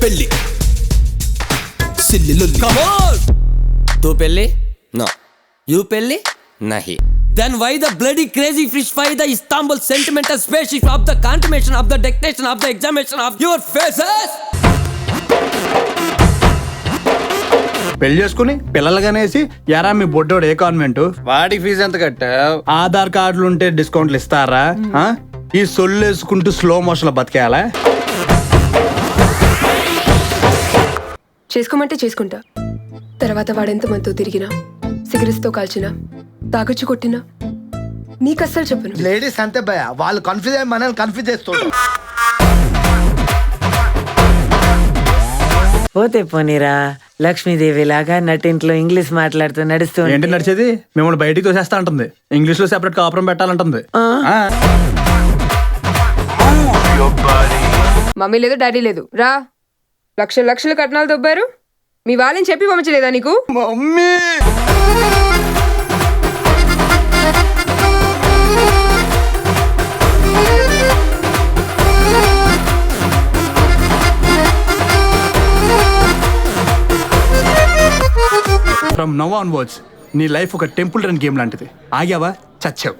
పెళ్లి సిల్లి లొల్లి. Come on! तू पेल्ली? No. You पेल्ली? नहीं. Then why the bloody crazy fish fry the Istanbul sentimental spaceship of the consummation of the declaration of the examination of your faces? పెళ్లి చేసుకుని పిల్లలుగానేసి ఎరా మీ బొడ్డోడు ఏ convent వాడికి fee ఎంత కట్టావు? ఆధార్ కార్డులు ఉంటే డిస్కౌంట్లు ఇస్తారా? ఆ? ఈ సొల్లు వేసుకుంటూ స్లో మోషన్ లో బతికేయాలా? చేసుకోమంటే చేసుకుంటా. తర్వాత వాడెంత మనతో తిరిగినా, సిగరెట్స్తో కాల్చినా, తాగొచ్చి కొట్టినా నీకు అస్సలు చెప్పను. లేడీస్ అంతే భయ, వాళ్ళు కన్ఫ్యూజ్ అయ్యి మనల్ని కన్ఫ్యూజ్ చేస్తుంటారు. పోతే పోనీరా, లక్ష్మీదేవి లాగా నటింట్లో ఇంగ్లీష్ మాట్లాడుతూ నడుస్తూ ఏంటి నడిచేది? మిమ్మల్ని బయటికి తోసేస్తా అంటుంది. ఇంగ్లీష్ లో సెపరేట్ కాపురం పెట్టాలంటుంది. మమ్మీ లేదు, డాడీ లేదు. రా, లక్షలు లక్షలు కట్నాలు దొబ్బారు. మీ వాళ్ళని చెప్పి పంపించలేదా నీకు? మమ్మీ ఫ్రమ్ నౌ ఆన్వర్డ్స్ నీ లైఫ్ ఒక టెంపుల్ రన్ గేమ్ లాంటిది. ఆగావా చచ్చావు.